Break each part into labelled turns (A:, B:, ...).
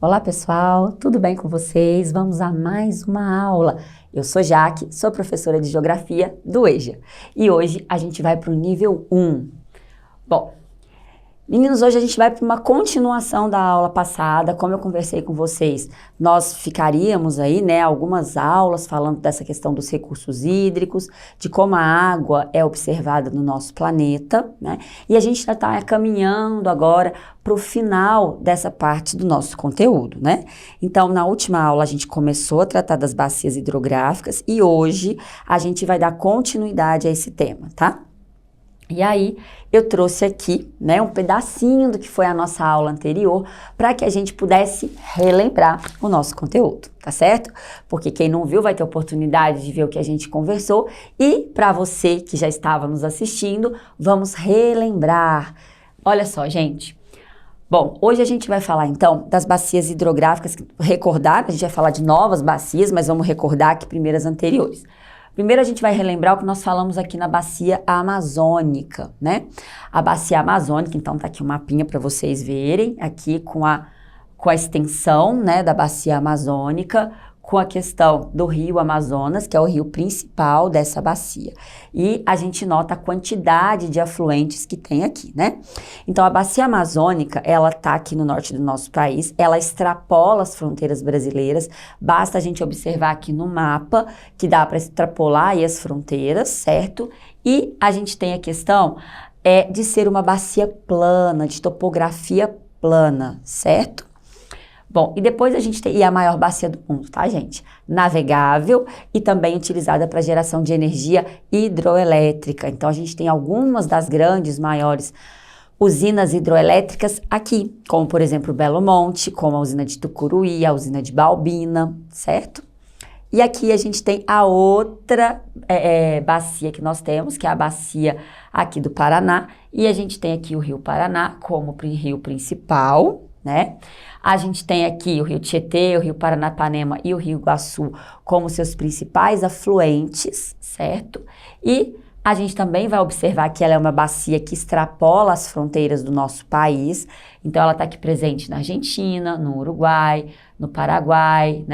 A: Olá pessoal, tudo bem com vocês? Vamos a mais uma aula. Eu sou Jaque, sou professora de Geografia do EJA e hoje a gente vai para o nível 1. Bom, meninos, hoje a gente vai para uma continuação da aula passada. Como eu conversei com vocês, nós ficaríamos aí, algumas aulas falando dessa questão dos recursos hídricos, de como a água é observada no nosso planeta, E a gente já está caminhando agora para o final dessa parte do nosso conteúdo, Então, na última aula a gente começou a tratar das bacias hidrográficas e hoje a gente vai dar continuidade a esse tema, tá? E aí, eu trouxe aqui, um pedacinho do que foi a nossa aula anterior, para que a gente pudesse relembrar o nosso conteúdo, tá certo? Porque quem não viu vai ter oportunidade de ver o que a gente conversou e para você que já estava nos assistindo, vamos relembrar. Olha só, gente. Bom, hoje a gente vai falar então das bacias hidrográficas, recordar, a gente vai falar de novas bacias, mas vamos recordar aqui primeiro as anteriores. Primeiro a gente vai relembrar o que nós falamos aqui na bacia amazônica, A bacia amazônica, então tá aqui um mapinha para vocês verem, aqui com a extensão, da bacia amazônica, com a questão do rio Amazonas, que é o rio principal dessa bacia. E a gente nota a quantidade de afluentes que tem aqui, Então, a bacia amazônica, ela tá aqui no norte do nosso país, ela extrapola as fronteiras brasileiras, basta a gente observar aqui no mapa, que dá para extrapolar aí as fronteiras, certo? E a gente tem a questão de ser uma bacia plana, de topografia plana, certo? Bom, e depois a gente tem, e a maior bacia do mundo, tá, gente? Navegável e também utilizada para geração de energia hidroelétrica. Então, a gente tem algumas das grandes, maiores usinas hidroelétricas aqui, como, por exemplo, Belo Monte, como a usina de Tucuruí, a usina de Baubina, certo? E aqui a gente tem a outra bacia que nós temos, que é a bacia aqui do Paraná, e a gente tem aqui o Rio Paraná como rio principal, A gente tem aqui o Rio Tietê, o Rio Paranapanema e o Rio Iguaçu como seus principais afluentes, certo? E a gente também vai observar que ela é uma bacia que extrapola as fronteiras do nosso país. Então, ela está aqui presente na Argentina, no Uruguai, no Paraguai,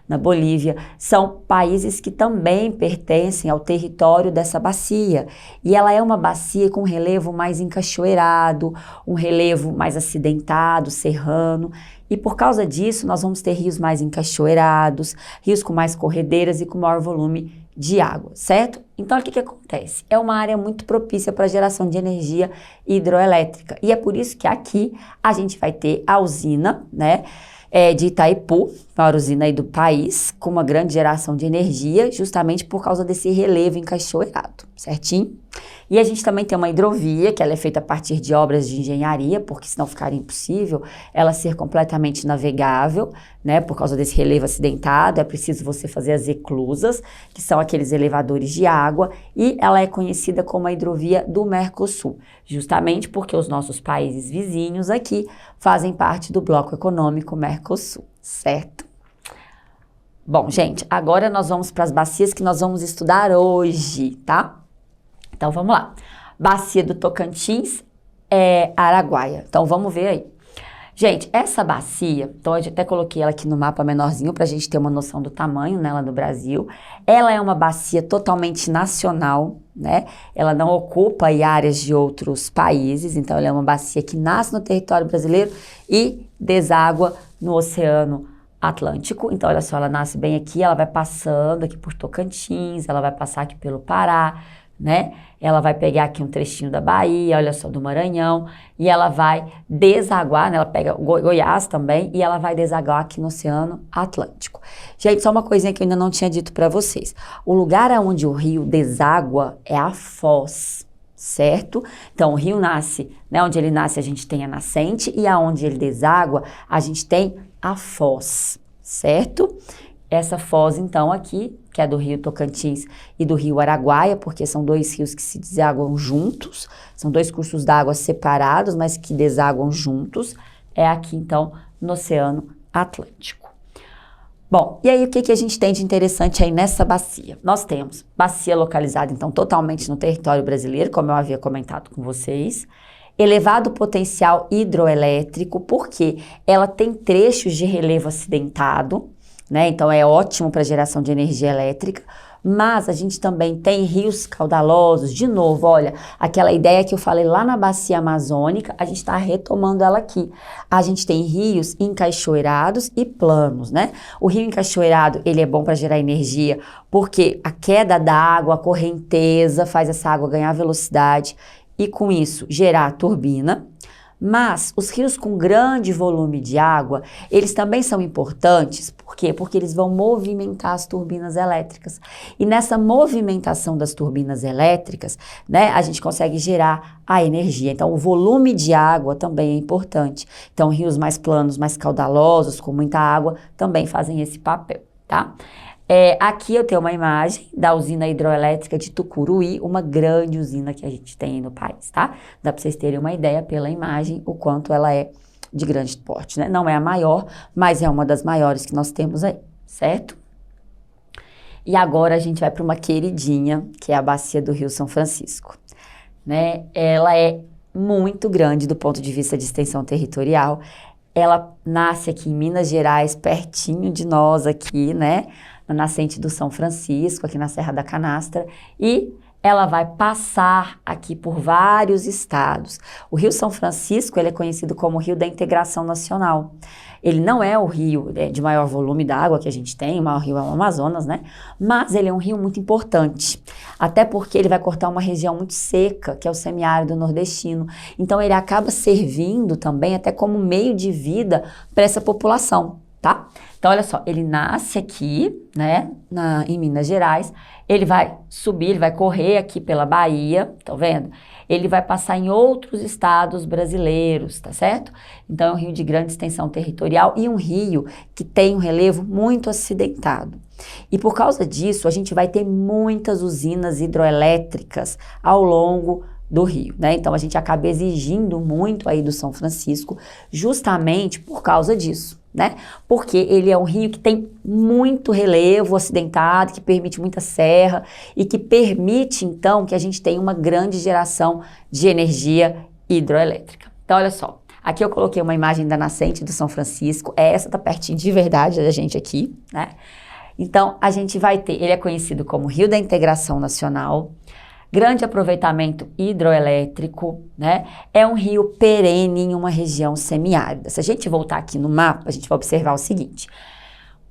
A: na Bolívia. São países que também pertencem ao território dessa bacia. E ela é uma bacia com relevo mais encachoeirado, um relevo mais acidentado, serrano. E por causa disso, nós vamos ter rios mais encachoeirados, rios com mais corredeiras e com maior volume de água, certo? Então, o que acontece? É uma área muito propícia para a geração de energia hidroelétrica. E é por isso que aqui a gente vai ter a usina, de Itaipu, a maior usina aí do país, com uma grande geração de energia, justamente por causa desse relevo encachoeirado, certinho? E a gente também tem uma hidrovia, que ela é feita a partir de obras de engenharia, porque senão ficaria impossível ela ser completamente navegável, por causa desse relevo acidentado, é preciso você fazer as eclusas, que são aqueles elevadores de água, e ela é conhecida como a hidrovia do Mercosul, justamente porque os nossos países vizinhos aqui fazem parte do bloco econômico Mercosul, certo? Bom, gente, agora nós vamos para as bacias que nós vamos estudar hoje, tá? Então, vamos lá. Bacia do Tocantins é Araguaia. Então, vamos ver aí. Gente, essa bacia, então eu até coloquei ela aqui no mapa menorzinho para a gente ter uma noção do tamanho, lá no Brasil. Ela é uma bacia totalmente nacional, Ela não ocupa aí áreas de outros países, então ela é uma bacia que nasce no território brasileiro e deságua no Oceano Atlântico. Então, olha só, ela nasce bem aqui, ela vai passando aqui por Tocantins, ela vai passar aqui pelo Pará, Ela vai pegar aqui um trechinho da Bahia, olha só, do Maranhão, e ela vai desaguar, Ela pega Goiás também, e ela vai desaguar aqui no Oceano Atlântico. Gente, só uma coisinha que eu ainda não tinha dito para vocês. O lugar onde o rio deságua é a foz, certo? Então, o rio nasce, onde ele nasce a gente tem a nascente, e aonde ele deságua a gente tem a foz, certo? Essa foz, então, aqui, que é do rio Tocantins e do rio Araguaia, porque são dois rios que se desaguam juntos, são dois cursos d'água separados, mas que desaguam juntos, é aqui, então, no Oceano Atlântico. Bom, e aí o que a gente tem de interessante aí nessa bacia? Nós temos bacia localizada, então, totalmente no território brasileiro, como eu havia comentado com vocês. elevado potencial hidroelétrico, porque ela tem trechos de relevo acidentado, né? Então é ótimo para geração de energia elétrica, mas a gente também tem rios caudalosos. De novo, olha, aquela ideia que eu falei lá na bacia amazônica, a gente está retomando ela aqui. A gente tem rios encaixoeirados e planos, né? O rio encaixoeirado, ele é bom para gerar energia, porque a queda da água, a correnteza, faz essa água ganhar velocidade e com isso gerar a turbina. Mas os rios com grande volume de água, eles também são importantes, por quê? Porque eles vão movimentar as turbinas elétricas. E nessa movimentação das turbinas elétricas, né, a gente consegue gerar a energia. Então, o volume de água também é importante. Então, rios mais planos, mais caudalosos, com muita água, também fazem esse papel, tá? Aqui eu tenho uma imagem da usina hidroelétrica de Tucuruí, uma grande usina que a gente tem no país, tá? Dá para vocês terem uma ideia pela imagem o quanto ela é de grande porte, né? Não é a maior, mas é uma das maiores que nós temos aí, certo? E agora a gente vai para uma queridinha, que é a bacia do Rio São Francisco, né? Ela é muito grande do ponto de vista de extensão territorial. Ela nasce aqui em Minas Gerais, pertinho de nós aqui, né? Na nascente do São Francisco, aqui na Serra da Canastra, e ela vai passar aqui por vários estados. O Rio São Francisco, ele é conhecido como o Rio da Integração Nacional. Ele não é o rio de maior volume d'água que a gente tem, o maior rio é o Amazonas, né? Mas ele é um rio muito importante, até porque ele vai cortar uma região muito seca, que é o semiárido nordestino. Então ele acaba servindo também até como meio de vida para essa população, tá? Então, olha só, ele nasce aqui, né, em Minas Gerais, ele vai subir, ele vai correr aqui pela Bahia, tá vendo? Ele vai passar em outros estados brasileiros, tá certo? Então, é um rio de grande extensão territorial e um rio que tem um relevo muito acidentado. E por causa disso, a gente vai ter muitas usinas hidroelétricas ao longo do rio, né? Então, a gente acaba exigindo muito aí do São Francisco, justamente por causa disso, né? Porque ele é um rio que tem muito relevo acidentado, que permite muita serra e que permite, então, que a gente tenha uma grande geração de energia hidroelétrica. Então, olha só, aqui eu coloquei uma imagem da nascente do São Francisco, essa tá pertinho de verdade da gente aqui, né? Então, a gente vai ter, ele é conhecido como Rio da Integração Nacional, grande aproveitamento hidroelétrico, né? É um rio perene em uma região semiárida. Se a gente voltar aqui no mapa, a gente vai observar o seguinte.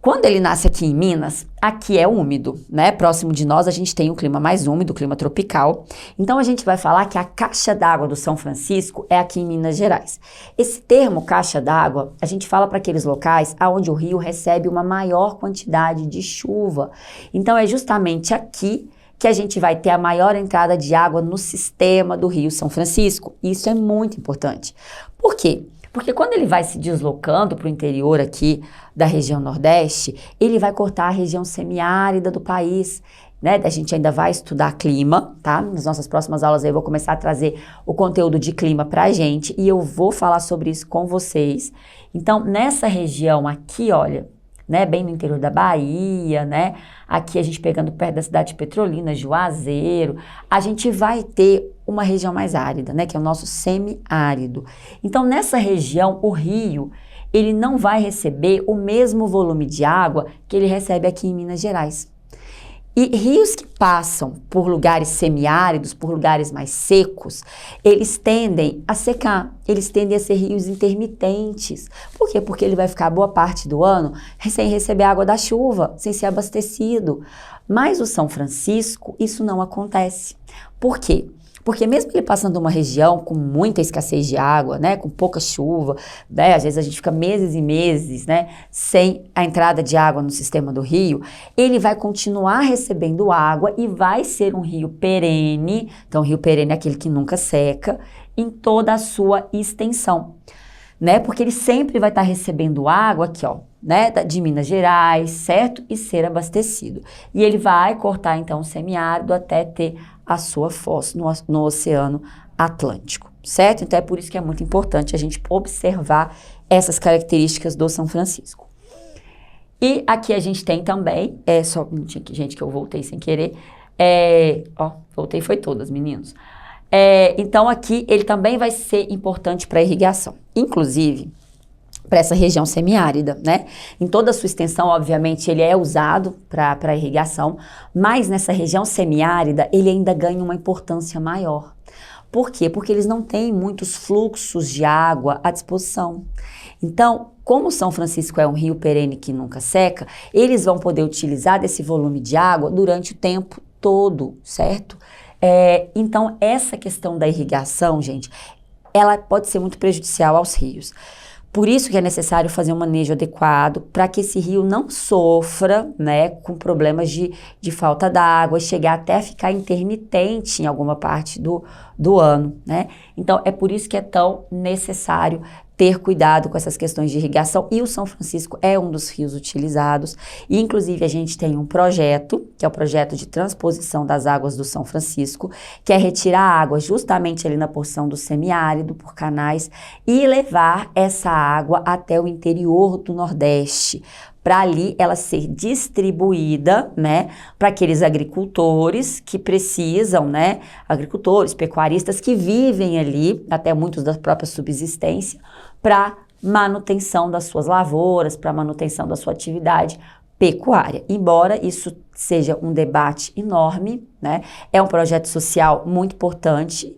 A: Quando ele nasce aqui em Minas, aqui é úmido, né? Próximo de nós a gente tem o clima mais úmido, o clima tropical. Então a gente vai falar que a caixa d'água do São Francisco é aqui em Minas Gerais. Esse termo caixa d'água, a gente fala para aqueles locais onde o rio recebe uma maior quantidade de chuva. Então é justamente aqui que a gente vai ter a maior entrada de água no sistema do Rio São Francisco. Isso é muito importante. Por quê? Porque quando ele vai se deslocando para o interior aqui da região Nordeste, ele vai cortar a região semiárida do país, né? A gente ainda vai estudar clima, tá? Nas nossas próximas aulas eu vou começar a trazer o conteúdo de clima para a gente e eu vou falar sobre isso com vocês. Então, nessa região aqui, olha, né, bem no interior da Bahia, né, aqui a gente pegando perto da cidade de Petrolina, Juazeiro, a gente vai ter uma região mais árida, né, que é o nosso semiárido. Então, nessa região, o rio, ele não vai receber o mesmo volume de água que ele recebe aqui em Minas Gerais. E rios que passam por lugares semiáridos, por lugares mais secos, eles tendem a secar, eles tendem a ser rios intermitentes. Por quê? Porque ele vai ficar boa parte do ano sem receber água da chuva, sem ser abastecido. Mas o São Francisco, isso não acontece. Por quê? Porque mesmo ele passando uma região com muita escassez de água, né, com pouca chuva, né, às vezes a gente fica meses e meses, né, sem a entrada de água no sistema do rio, ele vai continuar recebendo água e vai ser um rio perene. Então, o rio perene é aquele que nunca seca, em toda a sua extensão, né, porque ele sempre vai estar recebendo água aqui, ó, né, de Minas Gerais, certo? E ser abastecido. E ele vai cortar, então, o semiárido até ter a sua foz no Oceano Atlântico, certo? Então, é por isso que é muito importante a gente observar essas características do São Francisco. E aqui a gente tem também, só um minutinho aqui, gente, que eu voltei sem querer, voltei foi todas, meninos. Então aqui ele também vai ser importante para irrigação, inclusive para essa região semiárida, né? Em toda a sua extensão, obviamente, ele é usado para irrigação, mas nessa região semiárida ele ainda ganha uma importância maior. Por quê? Porque eles não têm muitos fluxos de água à disposição. Então, como São Francisco é um rio perene que nunca seca, eles vão poder utilizar desse volume de água durante o tempo todo, certo? Então, essa questão da irrigação, gente, ela pode ser muito prejudicial aos rios. Por isso que é necessário fazer um manejo adequado para que esse rio não sofra, né, com problemas de falta d'água e chegar até a ficar intermitente em alguma parte do ano, né? Então, é por isso que é tão necessário ter cuidado com essas questões de irrigação, e o São Francisco é um dos rios utilizados, e inclusive a gente tem um projeto, que é o projeto de transposição das águas do São Francisco, que é retirar a água justamente ali na porção do semiárido, por canais, e levar essa água até o interior do Nordeste, para ali ela ser distribuída, né, para aqueles agricultores que precisam, né, agricultores, pecuaristas que vivem ali, até muitos da própria subsistência, para manutenção das suas lavouras, para manutenção da sua atividade pecuária. Embora isso seja um debate enorme, né? É um projeto social muito importante,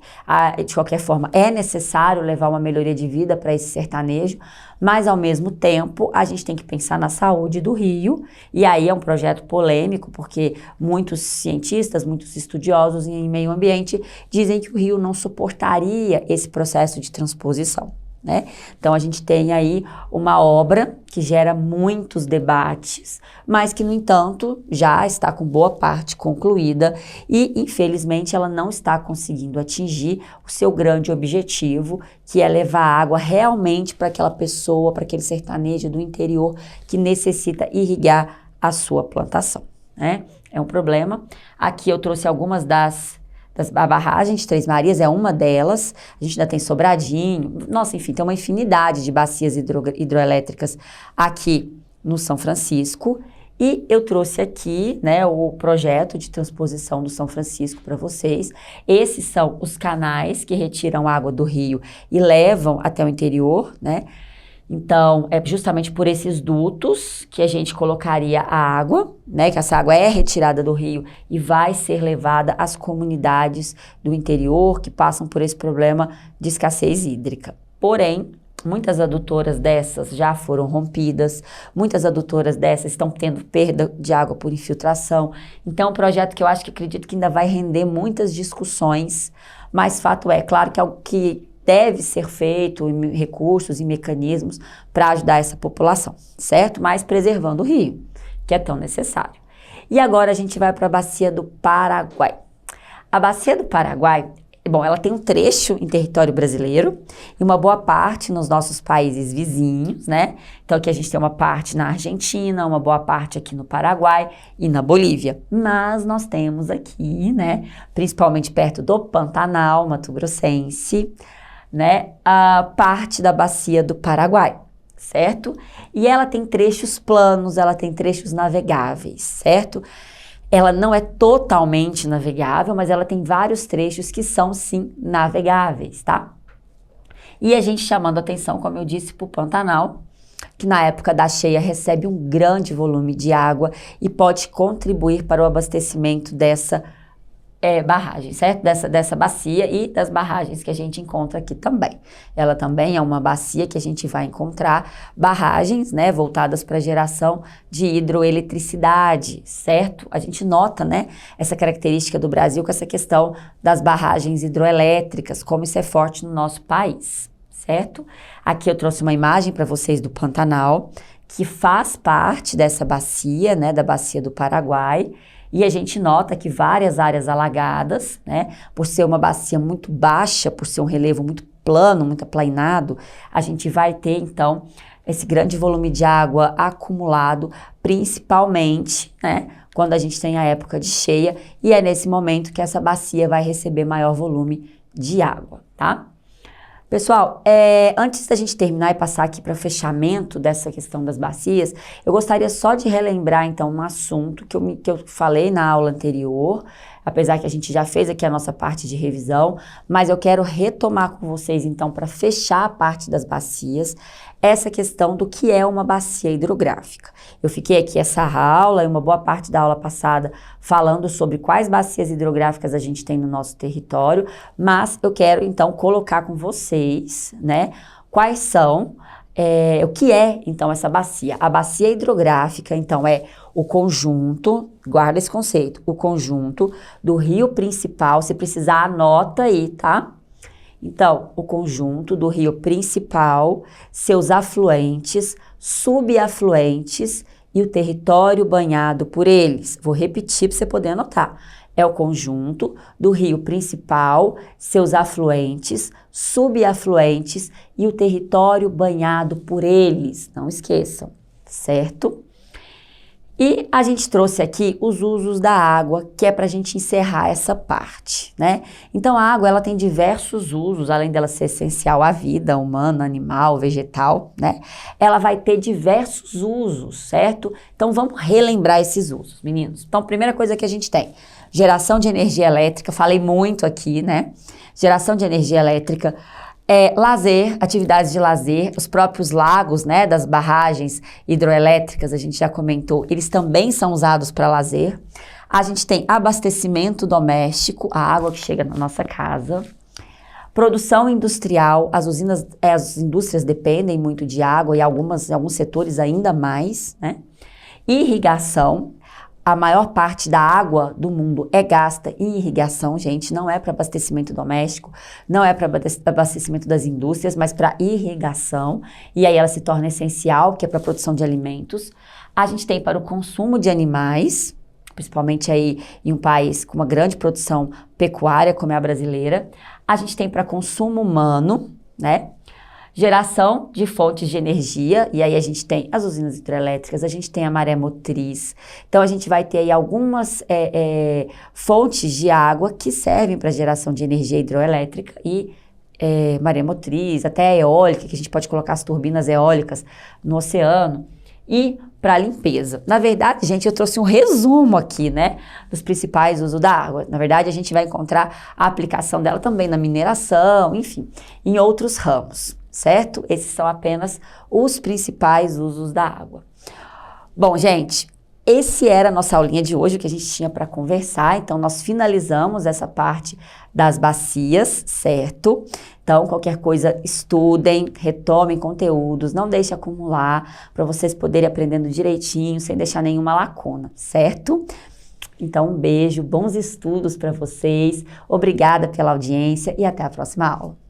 A: de qualquer forma é necessário levar uma melhoria de vida para esse sertanejo, mas ao mesmo tempo a gente tem que pensar na saúde do rio, e aí é um projeto polêmico, porque muitos cientistas, muitos estudiosos em meio ambiente dizem que o rio não suportaria esse processo de transposição, né? Então a gente tem aí uma obra que gera muitos debates, mas que, no entanto, já está com boa parte concluída e, infelizmente, ela não está conseguindo atingir o seu grande objetivo, que é levar água realmente para aquela pessoa, para aquele sertanejo do interior que necessita irrigar a sua plantação, né? É um problema. Aqui eu trouxe algumas a barragem de Três Marias é uma delas, a gente ainda tem Sobradinho, nossa, enfim, tem uma infinidade de bacias hidroelétricas aqui no São Francisco, e eu trouxe aqui, né, o projeto de transposição do São Francisco para vocês. Esses são os canais que retiram água do rio e levam até o interior, né? Então, é justamente por esses dutos que a gente colocaria a água, né? Que essa água é retirada do rio e vai ser levada às comunidades do interior que passam por esse problema de escassez hídrica. Porém, muitas adutoras dessas já foram rompidas, muitas adutoras dessas estão tendo perda de água por infiltração. Então, é um projeto que eu acredito que ainda vai render muitas discussões, mas fato é, claro que é algo que deve ser feito, recursos e mecanismos para ajudar essa população, certo? Mas preservando o rio, que é tão necessário. E agora a gente vai para a Bacia do Paraguai. A Bacia do Paraguai, bom, ela tem um trecho em território brasileiro e uma boa parte nos nossos países vizinhos, né? Então aqui a gente tem uma parte na Argentina, uma boa parte aqui no Paraguai e na Bolívia. Mas nós temos aqui, né, principalmente perto do Pantanal Mato-Grossense, né, a parte da Bacia do Paraguai, certo? E ela tem trechos planos, ela tem trechos navegáveis, certo? Ela não é totalmente navegável, mas ela tem vários trechos que são, sim, navegáveis, tá? E a gente chamando atenção, como eu disse, para o Pantanal, que na época da cheia recebe um grande volume de água e pode contribuir para o abastecimento dessa barragem, certo? Dessa bacia e das barragens que a gente encontra aqui também. Ela também é uma bacia que a gente vai encontrar barragens, né, voltadas para geração de hidroeletricidade, certo? A gente nota, né, essa característica do Brasil com essa questão das barragens hidroelétricas, como isso é forte no nosso país, certo? Aqui eu trouxe uma imagem para vocês do Pantanal, que faz parte dessa bacia, né, da Bacia do Paraguai. E a gente nota que várias áreas alagadas, né, por ser uma bacia muito baixa, por ser um relevo muito plano, muito aplainado, a gente vai ter, então, esse grande volume de água acumulado, principalmente, né, quando a gente tem a época de cheia, e é nesse momento que essa bacia vai receber maior volume de água, tá? Pessoal, antes da gente terminar e passar aqui para o fechamento dessa questão das bacias, eu gostaria só de relembrar, então, um assunto que eu falei na aula anterior, apesar que a gente já fez aqui a nossa parte de revisão, mas eu quero retomar com vocês, então, para fechar a parte das bacias, essa questão do que é uma bacia hidrográfica. Eu fiquei aqui essa aula e uma boa parte da aula passada falando sobre quais bacias hidrográficas a gente tem no nosso território, mas eu quero, então, colocar com vocês, né, quais são, o que é, então, essa bacia. A bacia hidrográfica, então, é o conjunto, guarda esse conceito, o conjunto do rio principal, se precisar anota aí, tá? Então, o conjunto do rio principal, seus afluentes, subafluentes e o território banhado por eles. Vou repetir para você poder anotar. É o conjunto do rio principal, seus afluentes, subafluentes e o território banhado por eles. Não esqueçam, certo? E a gente trouxe aqui os usos da água, que é para a gente encerrar essa parte, né? Então, a água, ela tem diversos usos, além dela ser essencial à vida humana, animal, vegetal, né? Ela vai ter diversos usos, certo? Então, vamos relembrar esses usos, meninos. Então, primeira coisa que a gente tem, geração de energia elétrica, falei muito aqui, né? Geração de energia elétrica, lazer, atividades de lazer, os próprios lagos, né, das barragens hidroelétricas, a gente já comentou, eles também são usados para lazer. A gente tem abastecimento doméstico, a água que chega na nossa casa. Produção industrial, as indústrias dependem muito de água e em alguns setores ainda mais, né? Irrigação. A maior parte da água do mundo é gasta em irrigação, gente, não é para abastecimento doméstico, não é para abastecimento das indústrias, mas para irrigação, e aí ela se torna essencial, que é para a produção de alimentos. A gente tem para o consumo de animais, principalmente aí em um país com uma grande produção pecuária, como é a brasileira. A gente tem para consumo humano, né? Geração de fontes de energia, e aí a gente tem as usinas hidrelétricas, a gente tem a maré motriz. Então, a gente vai ter aí algumas fontes de água que servem para geração de energia hidroelétrica e maré motriz, até a eólica, que a gente pode colocar as turbinas eólicas no oceano. E para limpeza. Na verdade, gente, eu trouxe um resumo aqui, né, dos principais usos da água. Na verdade, a gente vai encontrar a aplicação dela também na mineração, enfim, em outros ramos. Certo? Esses são apenas os principais usos da água. Bom, gente, esse era a nossa aulinha de hoje, o que a gente tinha para conversar. Então, nós finalizamos essa parte das bacias, certo? Então, qualquer coisa, estudem, retomem conteúdos, não deixe acumular, para vocês poderem aprendendo direitinho, sem deixar nenhuma lacuna, certo? Então, um beijo, bons estudos para vocês, obrigada pela audiência e até a próxima aula.